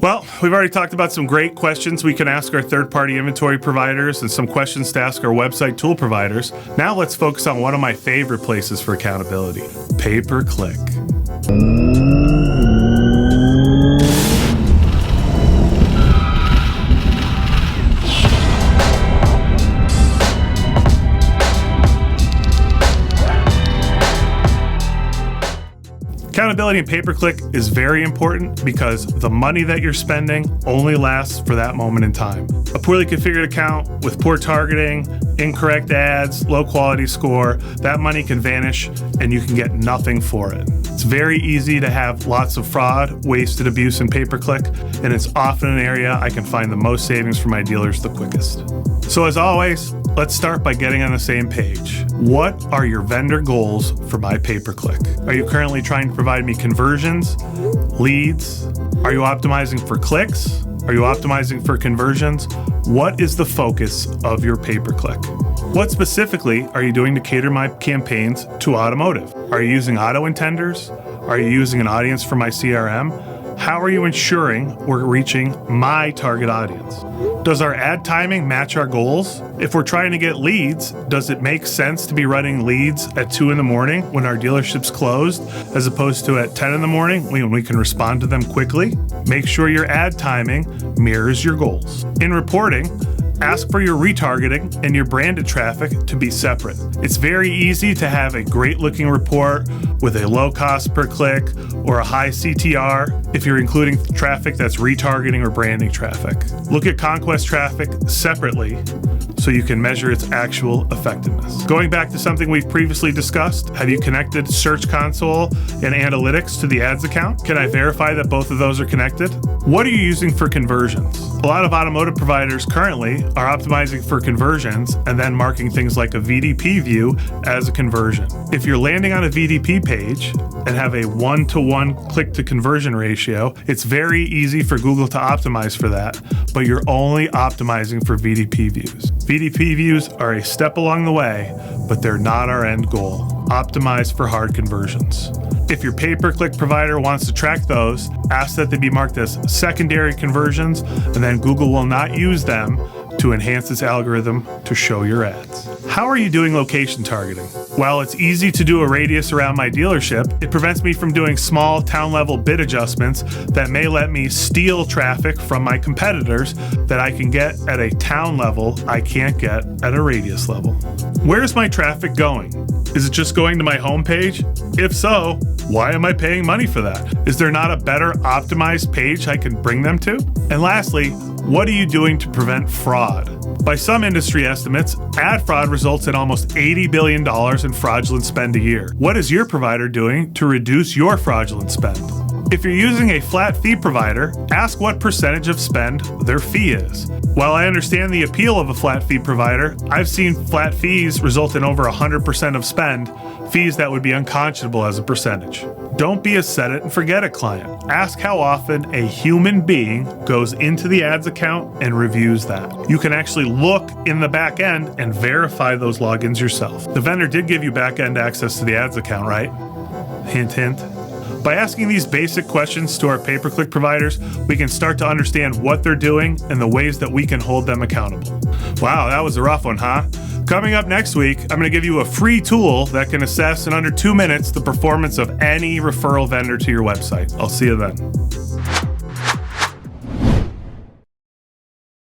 Well, we've already talked about some great questions we can ask our third-party inventory providers and some questions to ask our website tool providers. Now let's focus on one of my favorite places for accountability, pay-per-click. Accountability in pay-per-click is very important because the money that you're spending only lasts for that moment in time. A poorly configured account with poor targeting, incorrect ads, low quality score, that money can vanish and you can get nothing for it. It's very easy to have lots of fraud, wasted abuse in pay-per-click, and it's often an area I can find the most savings for my dealers the quickest. So as always, let's start by getting on the same page. What are your vendor goals for my pay-per-click? Are you currently trying to provide me conversions, leads? Are you optimizing for clicks? Are you optimizing for conversions? What is the focus of your pay-per-click? What specifically are you doing to cater my campaigns to automotive? Are you using auto intenders? Are you using an audience for my CRM? How are you ensuring we're reaching my target audience? Does our ad timing match our goals? If we're trying to get leads, does it make sense to be running leads at 2 in the morning when our dealership's closed, as opposed to at 10 in the morning when we can respond to them quickly? Make sure your ad timing mirrors your goals. In reporting, ask for your retargeting and your branded traffic to be separate. It's very easy to have a great looking report with a low cost per click or a high CTR if you're including traffic that's retargeting or branding traffic. Look at conquest traffic separately so you can measure its actual effectiveness. Going back to something we've previously discussed, have you connected Search Console and Analytics to the ads account? Can I verify that both of those are connected? What are you using for conversions? A lot of automotive providers currently are optimizing for conversions and then marking things like a VDP view as a conversion. If you're landing on a VDP page and have a 1-to-1 click to conversion ratio, it's very easy for Google to optimize for that, but you're only optimizing for VDP views. VDP views are a step along the way, but they're not our end goal. Optimize for hard conversions. If your pay-per-click provider wants to track those, ask that they be marked as secondary conversions, and then Google will not use them to enhance its algorithm to show your ads. How are you doing location targeting? While it's easy to do a radius around my dealership, it prevents me from doing small town-level bid adjustments that may let me steal traffic from my competitors that I can get at a town level I can't get at a radius level. Where's my traffic going? Is it just going to my homepage? If so, why am I paying money for that? Is there not a better optimized page I can bring them to? And lastly, what are you doing to prevent fraud? By some industry estimates, ad fraud results in almost $80 billion in fraudulent spend a year. What is your provider doing to reduce your fraudulent spend? If you're using a flat fee provider, ask what percentage of spend their fee is. While I understand the appeal of a flat fee provider, I've seen flat fees result in over 100% of spend, fees that would be unconscionable as a percentage. Don't be a set it and forget it client. Ask how often a human being goes into the ads account and reviews that. You can actually look in the back end and verify those logins yourself. The vendor did give you back end access to the ads account, right? Hint, hint. By asking these basic questions to our pay-per-click providers, we can start to understand what they're doing and the ways that we can hold them accountable. Wow, that was a rough one, huh? Coming up next week, I'm going to give you a free tool that can assess in under 2 minutes the performance of any referral vendor to your website. I'll see you then.